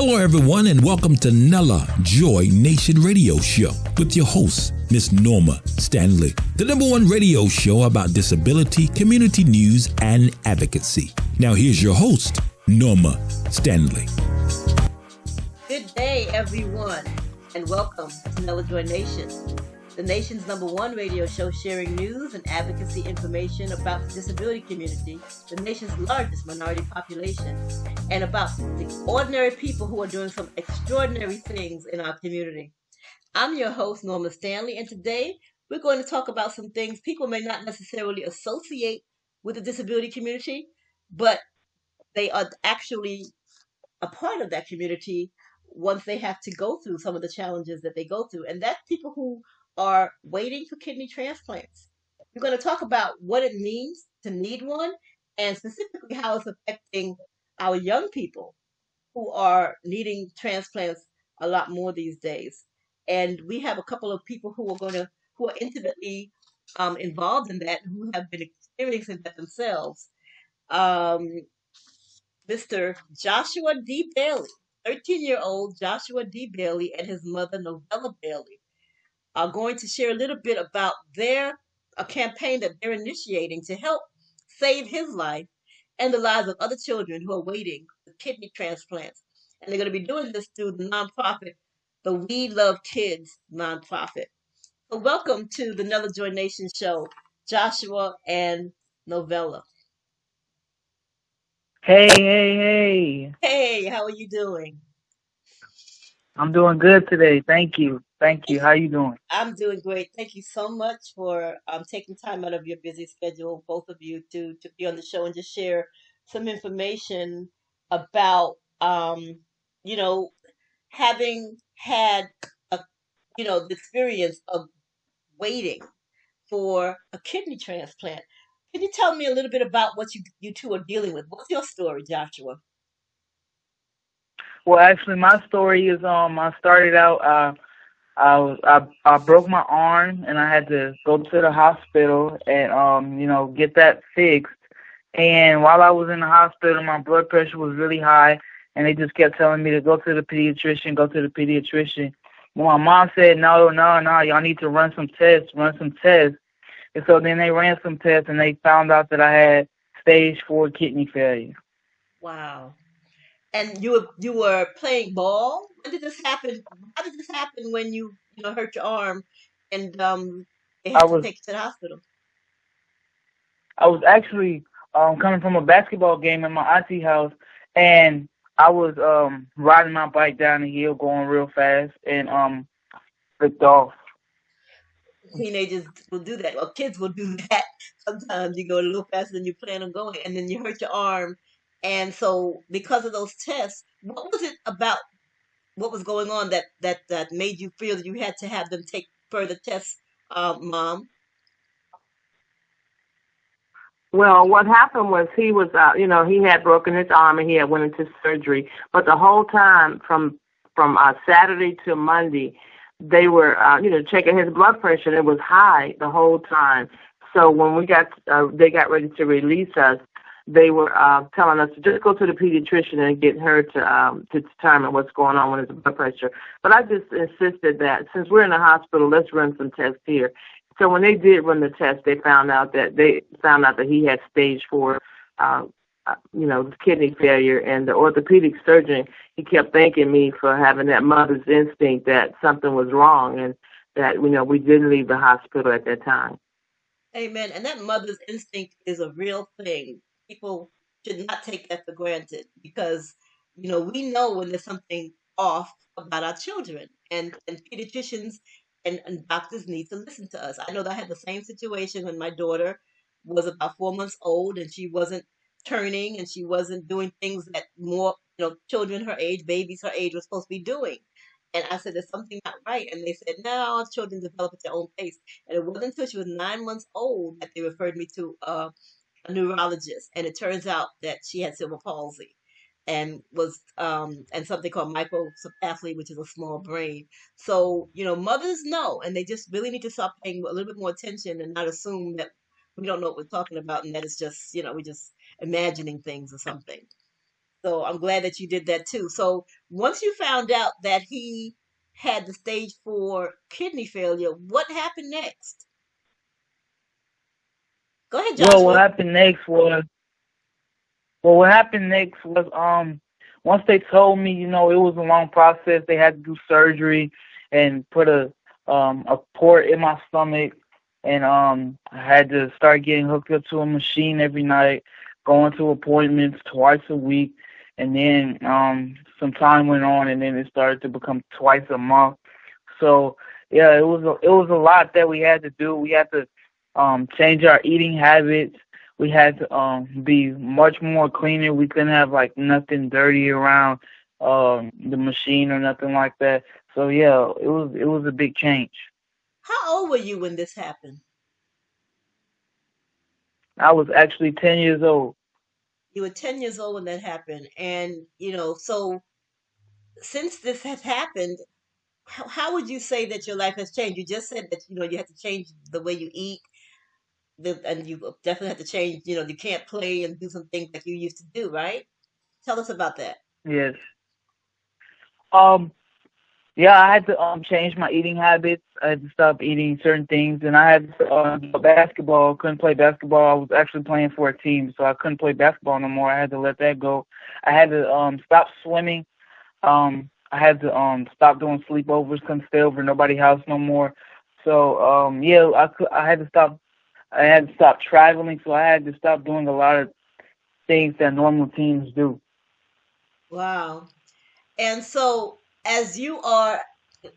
Hello, everyone, and welcome to Nella-Joi Nation Radio Show with your host, Miss Norma Stanley, the #1 radio show about disability, community news, and advocacy. Now, here's your host, Norma Stanley. Good day, everyone, and welcome to Nella-Joi Nation, the nation's #1 radio show sharing news and advocacy information about the disability community, the nation's largest minority population, and about the ordinary people who are doing some extraordinary things in our community. I'm your host, Norma Stanley, and today we're going to talk about some things people may not necessarily associate with the disability community, but they are actually a part of that community once they have to go through some of the challenges that they go through, and that's people who are waiting for kidney transplants. We're going to talk about what it means to need one and specifically how it's affecting our young people who are needing transplants a lot more these days. And we have a couple of people who are intimately involved in that, who have been experiencing that themselves. Mr. Joshua D. Bailey, 13-year-old Joshua D. Bailey, and his mother, Novella Bailey, are going to share a little bit about a campaign that they're initiating to help save his life and the lives of other children who are waiting for kidney transplants. And they're going to be doing this through the nonprofit, the We Love Kids nonprofit. So welcome to the Nella-Joi Nation Show, Joshua and Novella. Hey. Hey, how are you doing? I'm doing good today. Thank you. How you doing? I'm doing great. Thank you so much for taking time out of your busy schedule, both of you, to be on the show and just share some information about, having had the experience of waiting for a kidney transplant. Can you tell me a little bit about what you two are dealing with? What's your story, Joshua? Well, actually, my story is I started out. I broke my arm and I had to go to the hospital and get that fixed. And while I was in the hospital, my blood pressure was really high, and they just kept telling me to go to the pediatrician. Well, my mom said, no, y'all need to run some tests. And so then they ran some tests, and they found out that I had stage 4 kidney failure. Wow. And you were playing ball? When did this happen? How did this happen when you hurt your arm and they had to take you to the hospital? I was actually coming from a basketball game at my auntie's house, and I was riding my bike down the hill going real fast and flipped off. Teenagers will do that, or kids will do that. Sometimes you go a little faster than you plan on going, and then you hurt your arm. And so because of those tests, what was it about what was going on that made you feel that you had to have them take further tests, Mom? Well, what happened was he was, he had broken his arm and he had went into surgery. But the whole time from Saturday to Monday, they were, checking his blood pressure, and it was high the whole time. So when they got ready to release us, they were telling us to just go to the pediatrician and get her to determine what's going on with his blood pressure. But I just insisted that since we're in the hospital, let's run some tests here. So when they did run the test, they found out that he had stage 4, kidney failure. And the orthopedic surgeon, he kept thanking me for having that mother's instinct that something was wrong and that we didn't leave the hospital at that time. Amen. And that mother's instinct is a real thing. People should not take that for granted because, we know when there's something off about our children, and pediatricians and doctors need to listen to us. I know that I had the same situation when my daughter was about 4 months old and she wasn't turning and she wasn't doing things that more, children her age, babies her age were supposed to be doing. And I said, there's something not right. And they said, no, children develop at their own pace. And it wasn't until she was 9 months old that they referred me to a neurologist. And it turns out that she had cerebral palsy and was and something called microcephaly, which is a small brain. So, mothers know, and they just really need to start paying a little bit more attention and not assume that we don't know what we're talking about and that it's just, we're just imagining things or something. So I'm glad that you did that too. So once you found out that he had the stage 4 kidney failure, what happened next? Go ahead, Well, Joshua. what happened next was once they told me, it was a long process. They had to do surgery and put a port in my stomach, and I had to start getting hooked up to a machine every night, going to appointments twice a week, and then some time went on, and then it started to become twice a month. So yeah, it was a lot that we had to do. We had to change our eating habits. We had to be much more cleaner. We couldn't have like nothing dirty around the machine or nothing like that. So yeah, it was a big change. How old were you when this happened? I was actually 10 years old. You were 10 years old when that happened. And, so since this has happened, how would you say that your life has changed? You just said that, you had to change the way you eat, and you definitely have to change, you can't play and do some things like you used to do, right? Tell us about that. Yes. Um, yeah, I had to change my eating habits. I had to stop eating certain things, and I had to go basketball. Couldn't play basketball. I was actually playing for a team, so I couldn't play basketball no more. I had to let that go. I had to stop swimming. I had to stop doing sleepovers. Couldn't stay over nobody's house no more. So yeah, I had to stop. I had to stop traveling, so I had to stop doing a lot of things that normal teens do. Wow. And so, as you are,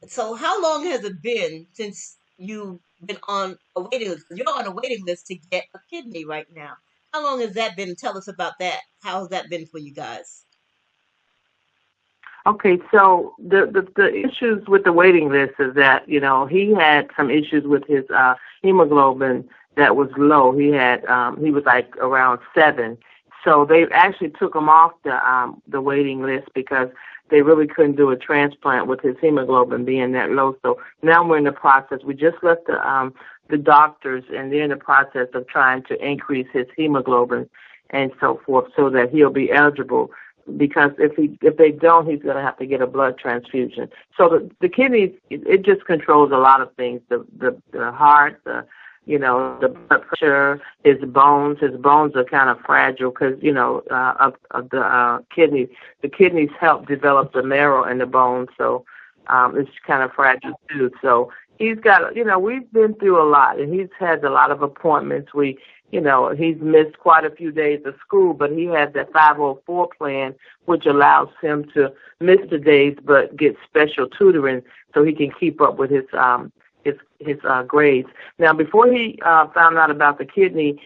so how long has it been since you've been on a waiting list? You're on a waiting list to get a kidney right now. How long has that been? Tell us about that. How has that been for you guys? Okay, so the issues with the waiting list is that he had some issues with his hemoglobin that was low. He was like around 7, so they actually took him off the waiting list because they really couldn't do a transplant with his hemoglobin being that low. So now we're in the process. We just left the doctors, and they're in the process of trying to increase his hemoglobin and so forth, so that he'll be eligible. Because if they don't, he's going to have to get a blood transfusion. So the kidneys, it just controls a lot of things. The heart, the blood pressure, his bones. His bones are kind of fragile because of the kidneys. The kidneys help develop the marrow in the bones, so it's kind of fragile too. So he's got, we've been through a lot, and he's had a lot of appointments. He's missed quite a few days of school, but he has that 504 plan, which allows him to miss the days but get special tutoring so he can keep up with his grades. Now, before he found out about the kidney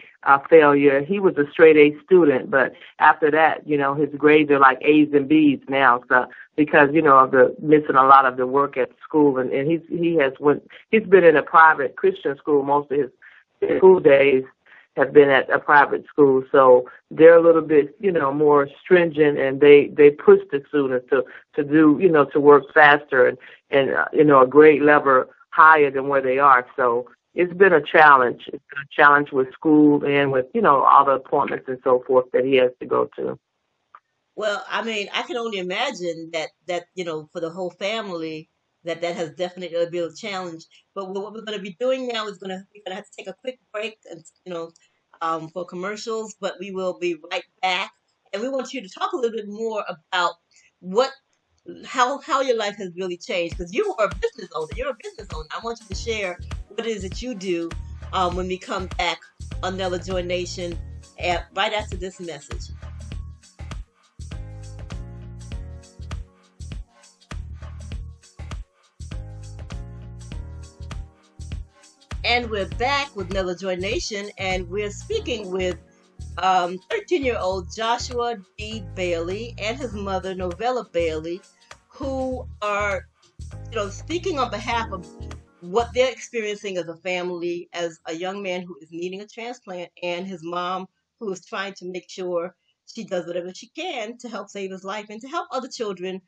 failure, he was a straight A student, but after that, his grades are like A's and B's now, so because of the missing a lot of the work at school, and he's been in a private Christian school most of his school days. Have been at a private school, so they're a little bit, more stringent, and they push the students to do, to work faster and a grade level higher than where they are. So it's been a challenge. It's been a challenge with school and with, all the appointments and so forth that he has to go to. Well, I mean, I can only imagine that for the whole family, that has definitely been a challenge. But what we're going to be doing now is we're gonna have to take a quick break, and for commercials. But we will be right back, and we want you to talk a little bit more about what how your life has really changed, because you are a business owner. You're a business owner. I want you to share what it is that you do when we come back on Nella-Joi Nation right after this message. And we're back with Nella-Joi Nation, and we're speaking with 13-year-old Joshua D. Bailey and his mother, Novella Bailey, who are, speaking on behalf of what they're experiencing as a family, as a young man who is needing a transplant, and his mom, who is trying to make sure she does whatever she can to help save his life and to help other children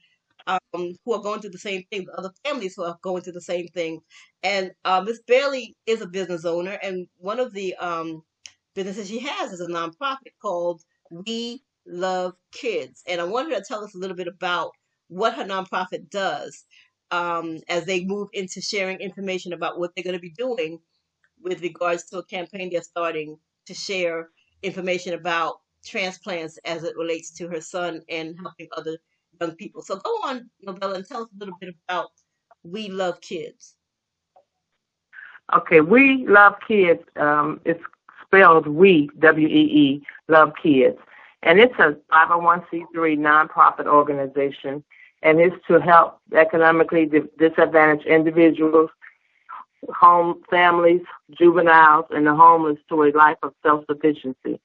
who are going through the same thing, other families who are going through the same thing. And Miss Bailey is a business owner, and one of the businesses she has is a nonprofit called We Love Kids. And I wanted her to tell us a little bit about what her nonprofit does as they move into sharing information about what they're going to be doing with regards to a campaign they're starting to share information about transplants as it relates to her son and helping other young people. So go on, Novella, and tell us a little bit about We Love Kids. Okay, We Love Kids. It's spelled We, W-E-E, Love Kids. And it's a 501c3 nonprofit organization, and it's to help economically disadvantaged individuals, home families, juveniles, and the homeless to a life of self-sufficiency.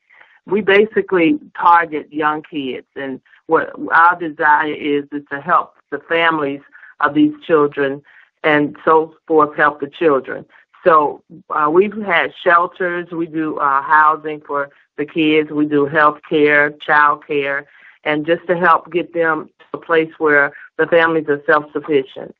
We basically target young kids, and what our desire is to help the families of these children and so forth, help the children. So we've had shelters, we do housing for the kids, we do health care, child care, and just to help get them to a place where the families are self-sufficient.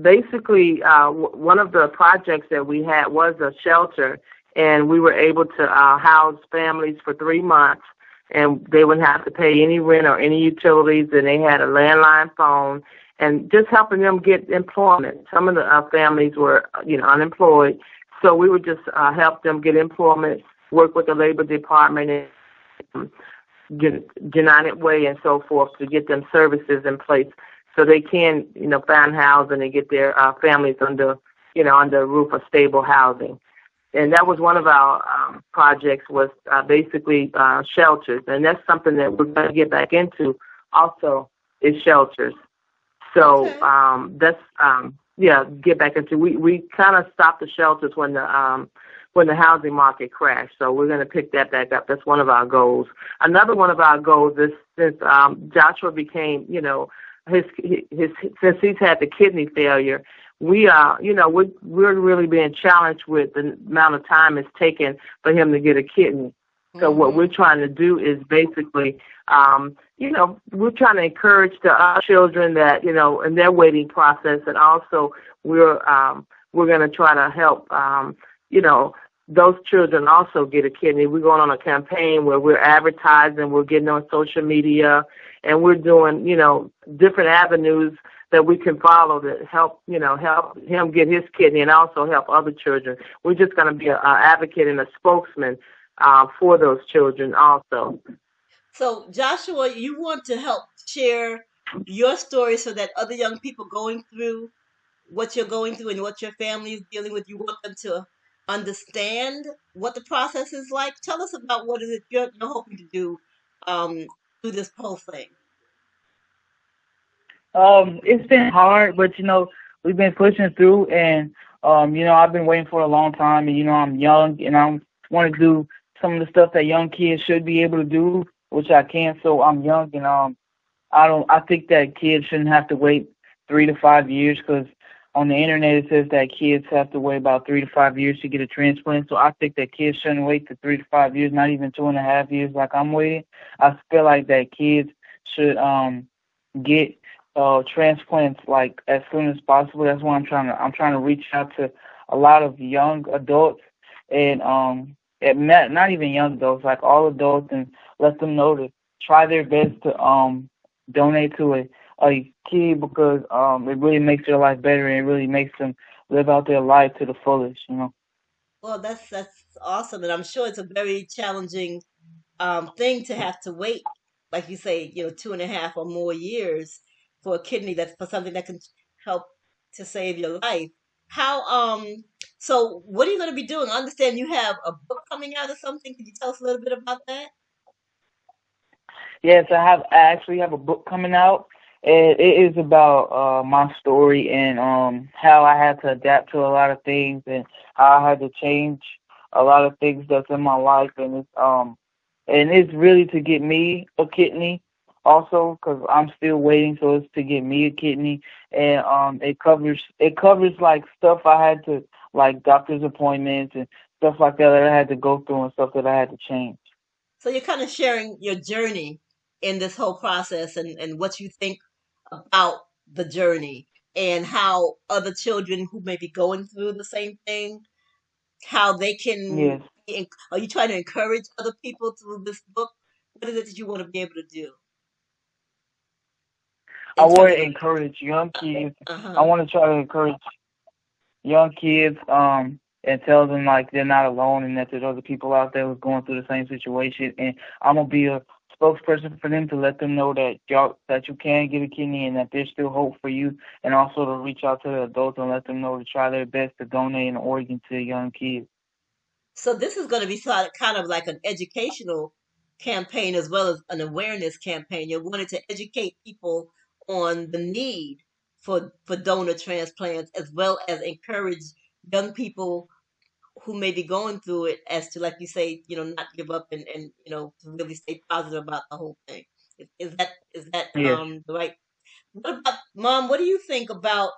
Basically, one of the projects that we had was a shelter, and we were able to house families for 3 months, and they wouldn't have to pay any rent or any utilities, and they had a landline phone, and just helping them get employment. Some of the families were, unemployed, so we would just help them get employment, work with the Labor Department and United Way and so forth to get them services in place so they can, find housing and get their families under a roof of stable housing. And that was one of our projects was basically shelters, and that's something that we're going to get back into also is shelters. So that's get back into. We kind of stopped the shelters when the housing market crashed. So we're going to pick that back up. That's one of our goals. Another one of our goals is since Joshua became, his since he's had the kidney failure, we are, we're really being challenged with the amount of time it's taken for him to get a kidney. So what we're trying to do is basically, we're trying to encourage the children that, in their waiting process, and also we're going to try to help, those children also get a kidney. We're going on a campaign where we're advertising, we're getting on social media, and we're doing, different avenues that we can follow to help him get his kidney and also help other children. We're just going to be an advocate and a spokesman for those children also. So, Joshua, you want to help share your story so that other young people going through what you're going through and what your family is dealing with, you want them to understand what the process is like. Tell us about what is it you're hoping to do through this whole thing. It's been hard, but, we've been pushing through, and, I've been waiting for a long time, and, I'm young, and I want to do some of the stuff that young kids should be able to do, which I can't, so I'm young, and I think that kids shouldn't have to wait 3 to 5 years, because on the internet it says that kids have to wait about 3 to 5 years to get a transplant, so I think that kids shouldn't wait to 3 to 5 years, not even 2.5 years like I'm waiting. I feel like that kids should get transplants like as soon as possible. That's why I'm trying to reach out to a lot of young adults and not even young adults, like all adults, and let them know to try their best to donate to a kid, because it really makes their life better, and it really makes them live out their life to the fullest, Well, that's awesome, and I'm sure it's a very challenging thing to have to wait, like you say, 2.5 or more years for a kidney, that's for something that can help to save your life. How so what are you going to be doing? I understand you have a book coming out or something. Could you tell us a little bit about that? Yes, I actually have a book coming out. It is about my story and how I had to adapt to a lot of things, and how I had to change a lot of things that's in my life, and it's really to get me a kidney also, because I'm still waiting, so it's to get me a kidney, and it covers like stuff I had to, like doctor's appointments and stuff like that I had to go through, and stuff that I had to change. So you're kind of sharing your journey in this whole process, and what you think about the journey, and how other children who may be going through the same thing, how they can. Yes. Are you trying to encourage other people through this book what is it that you want to be able to do? I want to encourage young kids. I want to try to encourage young kids, and tell them like they're not alone and that there's other people out there who's going through the same situation. And I'm gonna be a spokesperson for them to let them know that you can get a kidney and that there's still hope for you, and also to reach out to the adults and let them know to try their best to donate an organ to young kids. So this is going to be kind of like an educational campaign as well as an awareness campaign. You wanted to educate people on the need for donor transplants, as well as encourage young people who may be going through it as to, like you say, not give up and to really stay positive about the whole thing. Is that Yes. the right? What about Mom? What do you think about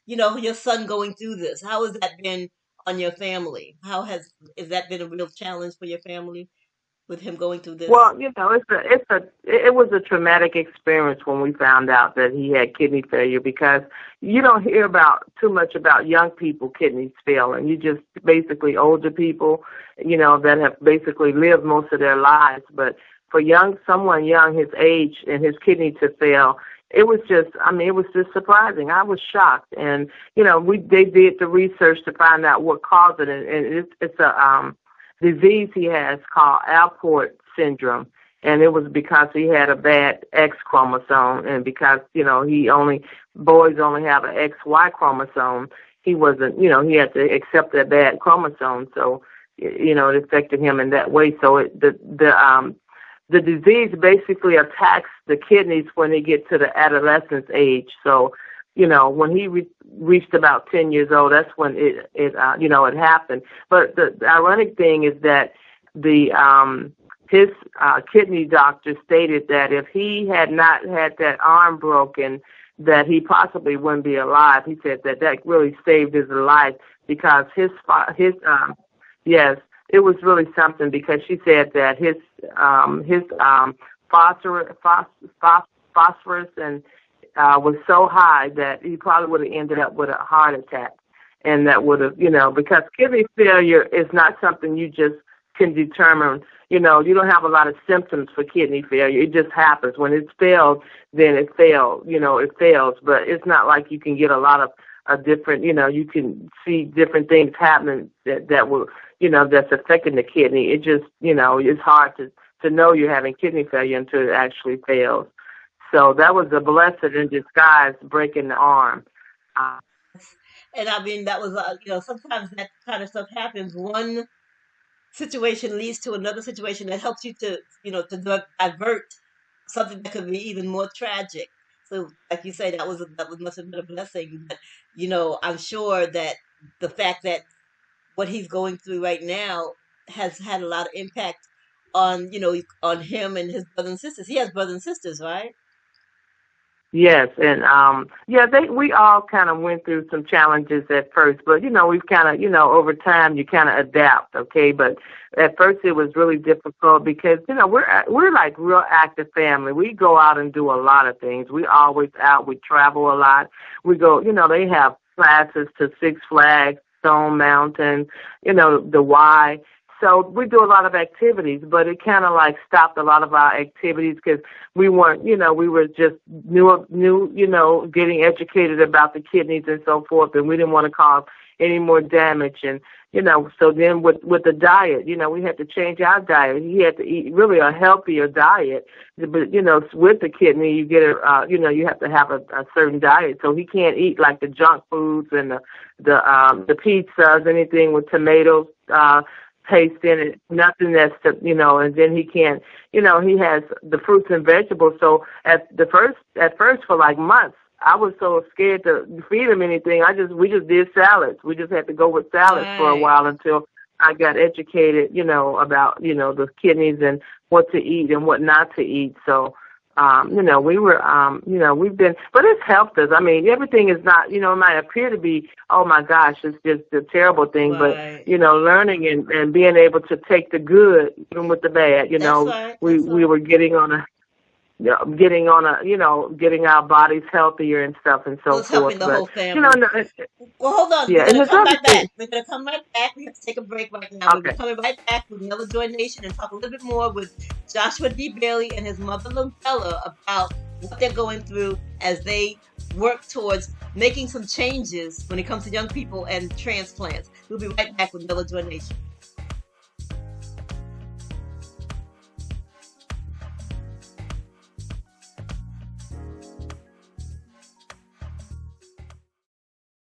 your son going through this? How has that been on your family? Has that been a real challenge for your family with him going through this? Well, it was a traumatic experience when we found out that he had kidney failure, because you don't hear too much about young people kidneys failing. You just basically older people, that have basically lived most of their lives. But for someone young his age and his kidney to fail, it was just surprising. I was shocked, and they did the research to find out what caused it, and it's a disease he has called Alport syndrome, and it was because he had a bad X chromosome, and because boys only have an XY chromosome, he he had to accept that bad chromosome, so it affected him in that way. So the disease basically attacks the kidneys when they get to the adolescence age. So when he reached about 10 years old, that's when it happened. But the ironic thing is that his kidney doctor stated that if he had not had that arm broken, that he possibly wouldn't be alive. He said that really saved his life, because yes, it was really something, because she said that his phosphorus and was so high that he probably would have ended up with a heart attack, and that would have, because kidney failure is not something you just can determine. You don't have a lot of symptoms for kidney failure. It just happens. When it's failed, then it failed. It fails, but it's not like you can get a lot of different. You can see different things happening that will, that's affecting the kidney. It just, it's hard to know you're having kidney failure until it actually fails. So that was a blessing in disguise, breaking the arm. And I mean, that was, sometimes that kind of stuff happens. One situation leads to another situation that helps you to divert something that could be even more tragic. So, like you say, that must have been a blessing. But, I'm sure that the fact that what he's going through right now has had a lot of impact on him and his brothers and sisters. He has brothers and sisters, right? Yes, and we all kind of went through some challenges at first, but we've kind of over time you kind of adapt, okay? But at first it was really difficult because we're like real active family. We go out and do a lot of things. We always out. We travel a lot. We go. They have classes to Six Flags, Stone Mountain, the Y. So we do a lot of activities, but it kind of like stopped a lot of our activities because we weren't, we were just new, getting educated about the kidneys and so forth, and we didn't want to cause any more damage. And, so then with the diet, we had to change our diet. He had to eat really a healthier diet, but, with the kidney, you get you have to have a certain diet. So he can't eat like the junk foods and the pizzas, anything with tomatoes, taste in it, nothing that's, and then he can't, he has the fruits and vegetables. So at first for like months, I was so scared to feed him anything. We just did salads. We just had to go with salads for a while until I got educated, about, the kidneys and what to eat and what not to eat. So, we were, we've been, but it's helped us. I mean, everything is not, it might appear to be, oh my gosh, it's just a terrible thing, right. But, learning and being able to take the good, even with the bad, we were getting on getting on getting our bodies healthier and stuff and so it's forth. Helping the whole family. Well, hold on. Yeah, We're going to come right back. We're going to come right back. We have to take a break right now. Okay. We're coming right back with Nella-Joi Nation and talk a little bit more with Joshua D. Bailey and his mother, Lorella, about what they're going through as they work towards making some changes when it comes to young people and transplants. We'll be right back with Nella-Joi Nation.